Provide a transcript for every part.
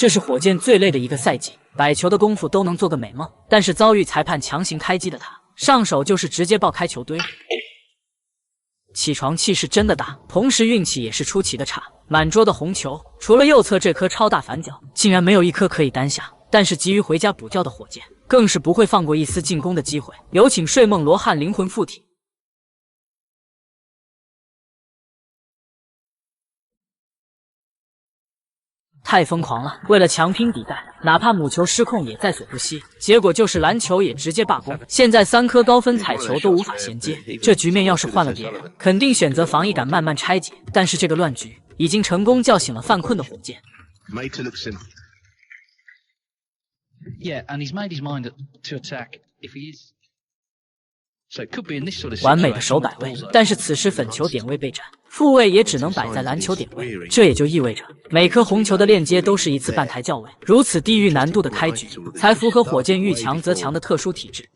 这是火箭最累的一个赛季，摆球的功夫都能做个美梦，但是遭遇裁判强行开机的他，上手就是直接爆开球堆。起床气是真的大，同时运气也是出奇的差。满桌的红球，除了右侧这颗超大反角，竟然没有一颗可以单下。但是急于回家补觉的火箭，更是不会放过一丝进攻的机会。有请睡梦罗汉灵魂附体。太疯狂了！为了强拼比赛，哪怕母球失控也在所不惜。结果就是篮球也直接罢工。现在3颗高分彩球都无法衔接，这局面要是换了别人，肯定选择防疫杆慢慢拆解。但是这个乱局已经成功叫醒了犯困的火箭。Yeah, and he's made his mind to attack if he is. So it could be in this sort of 完美的手摆位，但是此时粉球点位被占，复位也只能摆在篮球点位，这也就意味着每颗红球的链接都是一次半台校位。如此地狱难度的开局，才符合火箭遇强则强的特殊体质。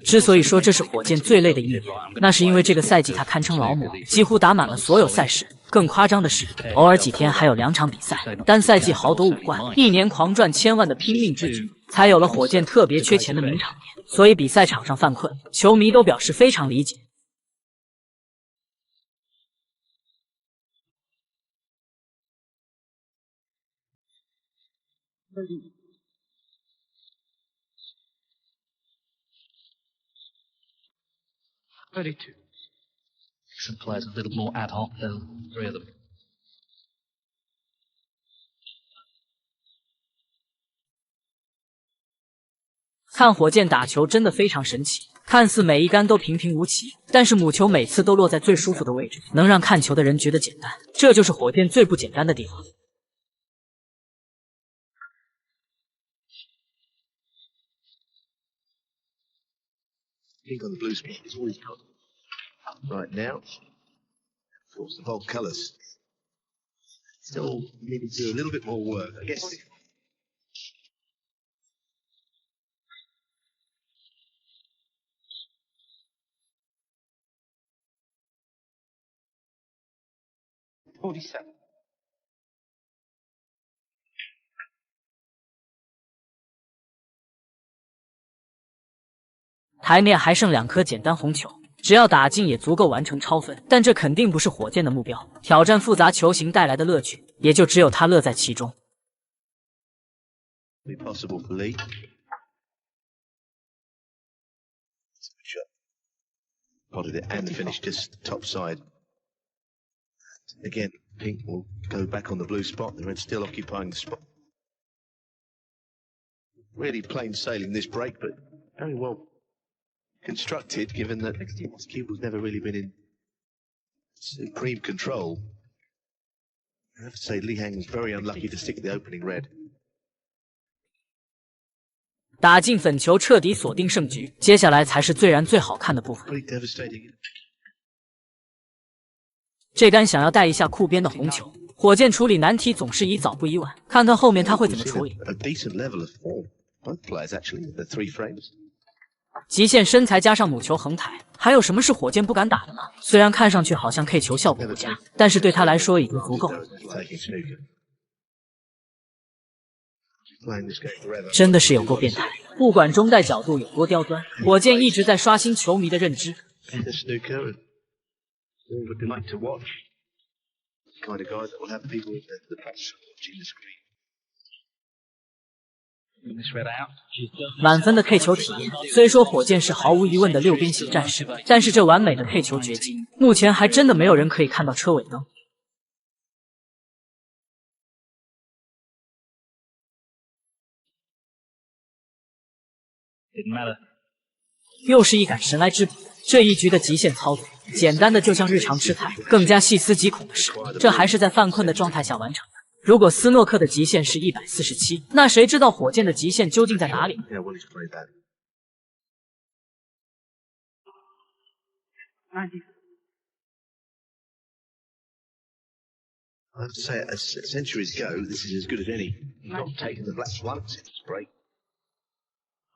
之所以说这是火箭最累的一年，那是因为这个赛季他堪称劳模，几乎打满了所有赛事。更夸张的是，偶尔几天还有2场比赛，单赛季豪夺5冠，一年狂赚千万的拼命之举，才有了火箭特别缺钱的名场面。所以比赛场上犯困，球迷都表示非常理解。32. Some players a little more ad hoc than 3 of them. 看火箭打球真的非常神奇，看似每一杆都平平无奇，但是母球每次都落在最舒服的位置，能让看球的人觉得简单，这就是火箭最不简单的地方。Pink on the blue spot is all he's got right now. Of course, the bold colours still needing to do a little bit more work, I guess. $47. 台面还剩2颗简单红球，只要打进也足够完成超分，但这肯定不是火箭的目标。挑战复杂球形带来的乐趣，也就只有他乐在其中。Possible for Lee. Potted it and finished just top side. Again, Pink will go back on the blue spot. The red still occupying the spot. Really plain sailing this break, but very well constructed, given that this cuble's never really been in supreme control. I have to say, Li Hang was very unlucky to stick the opening red. 打进粉球，彻底锁定胜局。接下来才是最燃最好看的部分。Pretty devastating. 这杆想要带一下库边的红球，火箭处理难题总是宜早不宜晚，看看后面他会怎么处理。A decent level of form. Both players actually, the 3 frames. 极限身材加上母球横抬，还有什么是火箭不敢打的呢？虽然看上去好像 K 球效果不佳，但是对他来说已经足够。真的是有够变态，不管中带角度有多刁钻，火箭一直在刷新球迷的认知。满分的 K 球体验，虽说火箭是毫无疑问的6边形战士，但是这完美的 K 球绝技，目前还真的没有人可以看到车尾灯。又是一杆神来之笔，这一局的极限操作，简单的就像日常吃菜，更加细思极恐的是，这还是在犯困的状态下完成的。如果斯诺克的极限是147，那谁知道火箭的极限究竟在哪里？ I have to say, as centuries go, this is as good as any. Not taken the black once in this break.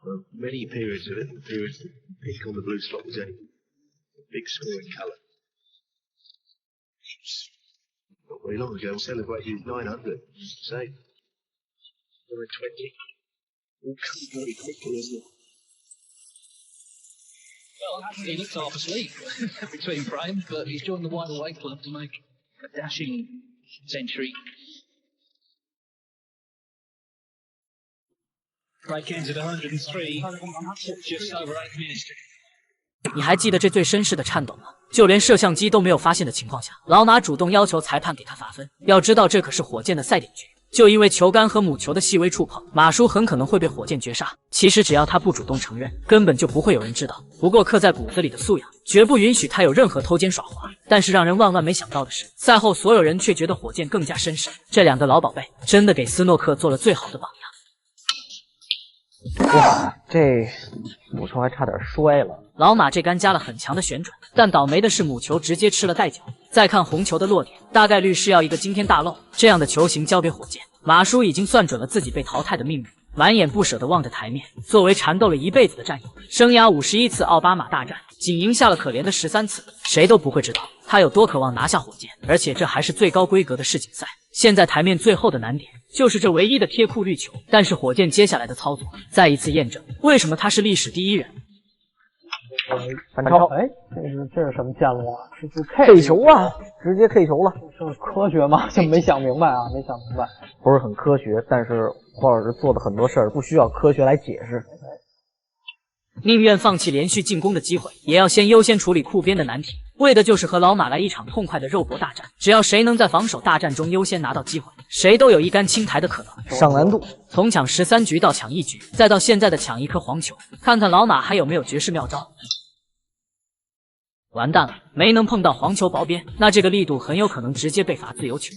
Well, many periods of it, the periods that pink on the blue slot was a big scoring colour. Not very long ago, celebrated 900. Say, number 20. All comes very quickly, isn't it? Well, he looked half asleep between frames, but he's joined the Wide Awake Club to make a dashing century. Break ends at 103, just over 8 minutes. 你还记得这最绅士的颤抖吗？就连摄像机都没有发现的情况下，老马主动要求裁判给他罚分。要知道，这可是火箭的赛点局。 就因为球杆和母球的细微触碰，马叔很可能会被火箭绝杀。其实只要他不主动承认，根本就不会有人知道。不过刻在骨子里的素养，绝不允许他有任何偷奸耍滑。但是让人万万没想到的是，赛后所有人却觉得火箭更加绅士。这两个老宝贝真的给斯诺克做了最好的榜样。哇，这母球还差点摔了。老马这杆加了很强的旋转，但倒霉的是母球直接吃了带脚。 再看红球的落点，大概率是要一个惊天大漏。这样的球形交给火箭，马叔已经算准了自己被淘汰的命运，满眼不舍地望着台面。作为缠斗了一辈子的战友，生涯51次奥巴马大战，仅赢下了可怜的13次，谁都不会知道他有多渴望拿下火箭。而且这还是最高规格的世锦赛。现在台面最后的难点就是这唯一的贴库绿球。但是火箭接下来的操作再一次验证为什么他是历史第一人。 反超，哎，这是什么线路啊？是 K 球啊，直接 K 球了。这是科学吗？就没想明白啊，没想明白。不是很科学，但是霍老师做的很多事儿不需要科学来解释。宁愿放弃连续进攻的机会，也要先优先处理库边的难题，为的就是和老马来一场痛快的肉搏大战。只要谁能在防守大战中优先拿到机会，谁都有一杆清台的可能。上难度，从抢13局到抢1局，再到现在的抢一颗黄球，看看老马还有没有绝世妙招。 完蛋了，没能碰到黄球薄边，那这个力度很有可能直接被罚自由球。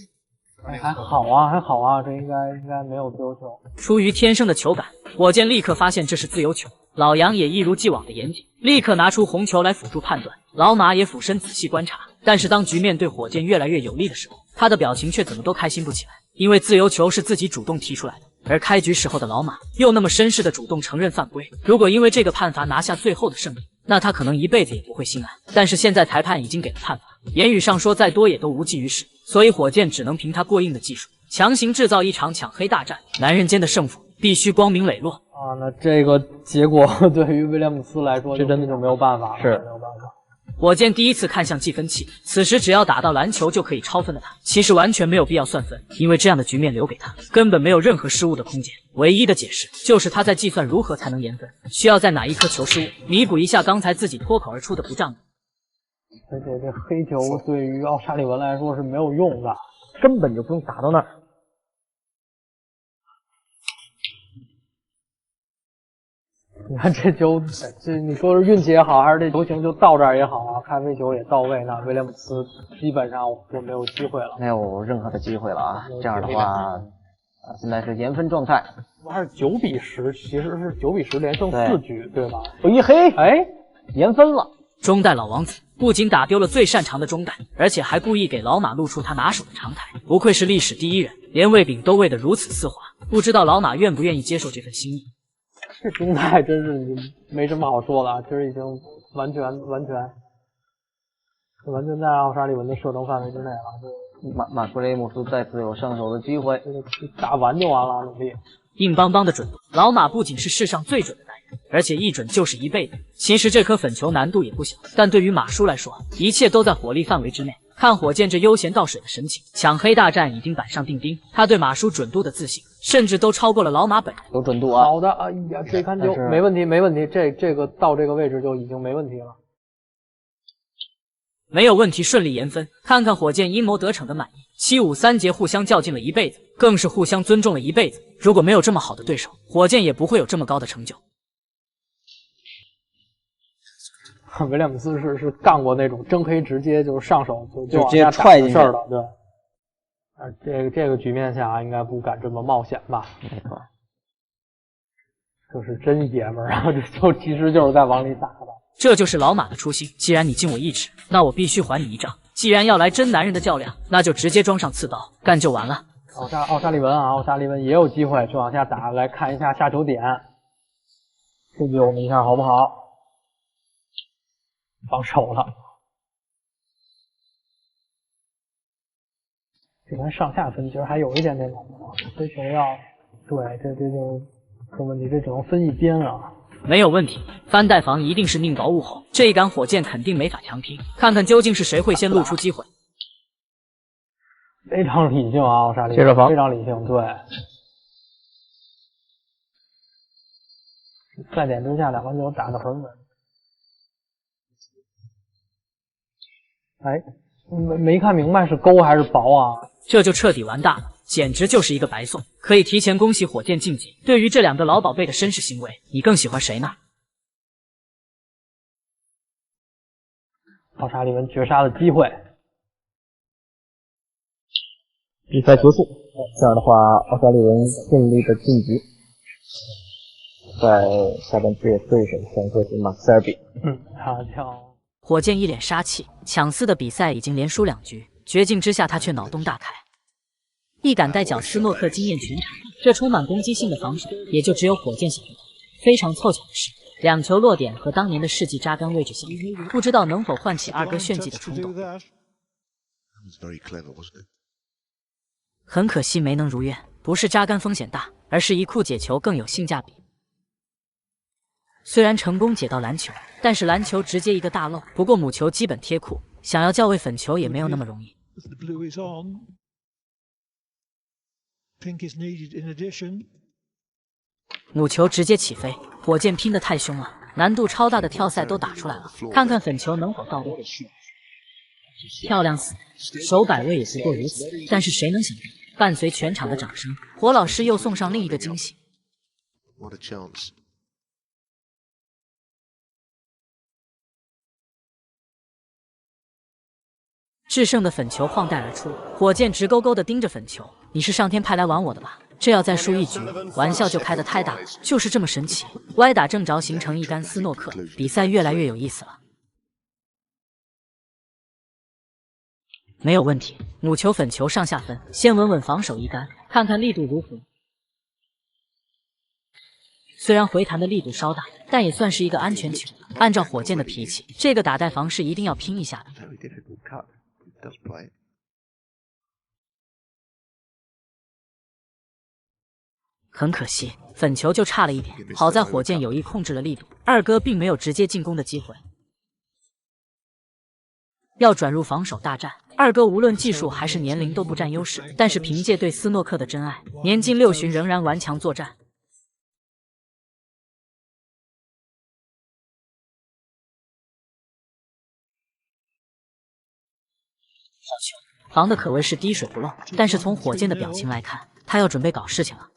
哎，还好啊，还好啊，这应该没有自由球。出于天生的球感，火箭立刻发现这是自由球。老杨也一如既往的严谨，立刻拿出红球来辅助判断。老马也俯身仔细观察，但是当局面对火箭越来越有利的时候，他的表情却怎么都开心不起来，因为自由球是自己主动提出来的。 而开局时候的老马又那么绅士的主动承认犯规，如果因为这个判罚拿下最后的胜利，那他可能一辈子也不会心安。但是现在裁判已经给了判罚，言语上说再多也都无济于事，所以火箭只能凭他过硬的技术，强行制造一场抢黑大战。男人间的胜负必须光明磊落啊！那这个结果对于威廉姆斯来说，这真的就没有办法了，是没有办法。 火箭第一次看向计分器，此时只要打到篮球就可以超分的他，其实完全没有必要算分，因为这样的局面留给他，根本没有任何失误的空间。唯一的解释就是他在计算如何才能延分，需要在哪一颗球失误，弥补一下刚才自己脱口而出的不仗义。而且这黑球对于奥沙利文来说是没有用的，根本就不用打到那儿。 你看这球，这你说是运气也好，还是这球形就到这儿也好啊？开飞球也到位，那威廉姆斯基本上就没有机会了，没有任何的机会了啊！这样的话，现在是延分状态，还是9比10，其实是9比10连胜4局，对吧？一黑，哎，延分了。中带老王子不仅打丢了最擅长的中带，而且还故意给老马露出他拿手的长台，不愧是历史第一人，连喂饼都喂得如此丝滑，不知道老马愿不愿意接受这份心意。 这中带真是没什么好说的啊，其实已经完全在奥沙利文的射程范围之内了。马库雷姆斯再次有上手的机会，打完就完了，努力。硬邦邦的准度，老马不仅是世上最准的男人，而且一准就是一辈子。其实这颗粉球难度也不小，但对于马叔来说，一切都在火力范围之内。看火箭这悠闲到水的神情，抢黑大战已经板上钉钉。他对马叔准度的自信，甚至都超过了老马本人。有准度啊！好的，哎呀，这杆球没问题，没问题，这个到这个位置就已经没问题了。没有问题，顺利延分。看看火箭阴谋得逞的满意，7-5-3节互相较劲了一辈子，更是互相尊重了一辈子。如果没有这么好的对手，火箭也不会有这么高的成就。威廉姆斯是干过那种真黑直接就是上手就直接踹进去事儿的，对。这个局面下应该不敢这么冒险吧？没错，就是真爷们儿啊！这其实就是在往里打的。这就是老马的初心。既然你敬我一尺，那我必须还你一丈。既然要来真男人的较量，那就直接装上刺刀，干就完了。奥沙利文啊，奥沙利文也有机会去往下打，来看一下下球点。刺激我们一下好不好？放手了。这盘上下分其实还有一点点难度，这球要对这就这问题，这只能分一边啊。没有问题，翻带防一定是宁高勿后，这一杆火箭肯定没法强拼，看看究竟是谁会先露出机会。非常理性啊，奥沙利，接着防，非常理性，对。赛点之下，两个球打得很稳。哎，没看明白是勾还是薄啊？这就彻底完蛋了，简直就是一个白送。可以提前恭喜火箭晋级。对于这两个老宝贝的绅士行为，你更喜欢谁呢？奥沙利文绝杀的机会。比赛结束，这样的话，奥沙利文顺利的晋级，在下半区对手选择是马塞尔比。他叫火箭一脸杀气，抢四的比赛已经连输2局，绝境之下他却脑洞大开，一杆带脚斯诺克惊艳全场。这充满攻击性的防守，也就只有火箭想得到。非常凑巧的是，2球落点和当年的世纪扎根位置相同，不知道能否唤起二哥炫技的冲动。很可惜没能如愿，不是扎杆风险大，而是一库解球更有性价比。虽然成功解到篮球，但是篮球直接一个大漏。不过母球基本贴库，想要叫位粉球也没有那么容易。母球直接起飞，火箭拼得太凶了，难度超大的跳赛都打出来了，看看粉球能否到位。漂亮死，手摆位也不过如此。但是谁能想到，伴随全场的掌声，火老师又送上另一个惊喜。制胜的粉球晃带而出，火箭直勾勾地盯着粉球。你是上天派来玩我的吧？这要再输1局，玩笑就开得太大了。就是这么神奇，歪打正着形成一杆斯诺克，比赛越来越有意思了。没有问题，母球粉球上下分，先稳稳防守一杆，看看力度如何。虽然回弹的力度稍大，但也算是一个安全球。按照火箭的脾气，这个打带防是一定要拼一下的。很可惜，粉球就差了一点。好在火箭有意控制了力度，二哥并没有直接进攻的机会。要转入防守大战，二哥无论技术还是年龄都不占优势，但是凭借对斯诺克的真爱，年近60旬仍然顽强作战。好球，防的可谓是滴水不漏，但是从火箭的表情来看，他要准备搞事情了。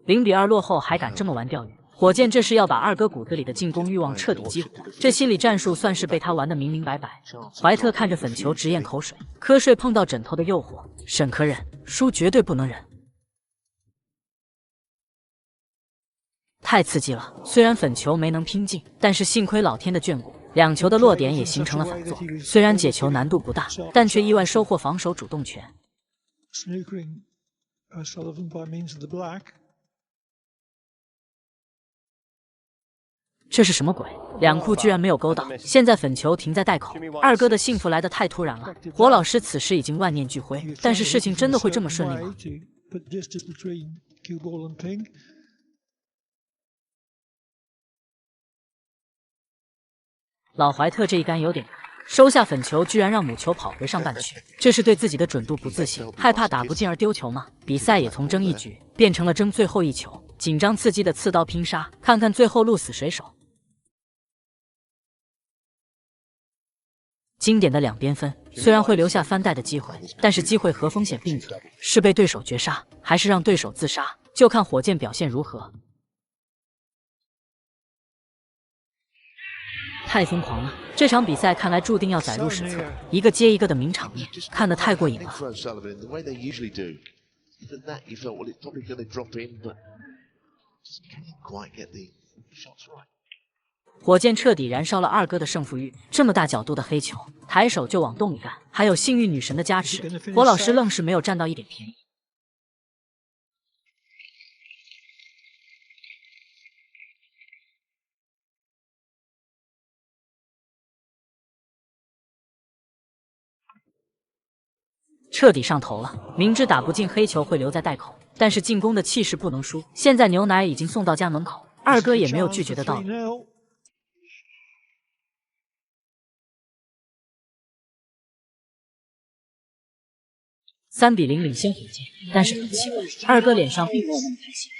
0比2落后还敢这么玩钓鱼，火箭这是要把二哥骨子里的进攻欲望彻底激活，这心理战术算是被他玩得明明白白。怀特看着粉球直咽口水，瞌睡碰到枕头的诱惑，沈可忍，输绝对不能忍。太刺激了，虽然粉球没能拼进，但是幸亏老天的眷顾，2球的落点也形成了反作。虽然解球难度不大，但却意外收获防守主动权。这是什么鬼？2库居然没有勾到，现在粉球停在袋口。二哥的幸福来得太突然了，火老师此时已经万念俱灰。但是事情真的会这么顺利吗？老怀特这一杆有点难，收下粉球居然让母球跑回上半区，这是对自己的准度不自信，害怕打不进而丢球吗？比赛也从争1局变成了争最后1球，紧张刺激的刺刀拼杀，看看最后鹿死谁手。经典的2边分，虽然会留下翻带的机会，但是机会和风险并存，是被对手绝杀，还是让对手自杀，就看火箭表现如何。太疯狂了！这场比赛看来注定要载入史册，一个接一个的名场面，看得太过瘾了。火箭彻底燃烧了二哥的胜负欲。这么大角度的黑球，抬手就往洞里干，还有幸运女神的加持，火老师愣是没有占到一点便宜。彻底上头了，明知打不进黑球会留在袋口，但是进攻的气势不能输。现在牛奶已经送到家门口，二哥也没有拒绝的道理。3比0领先火箭，但是很奇怪，二哥脸上并没有那么开心。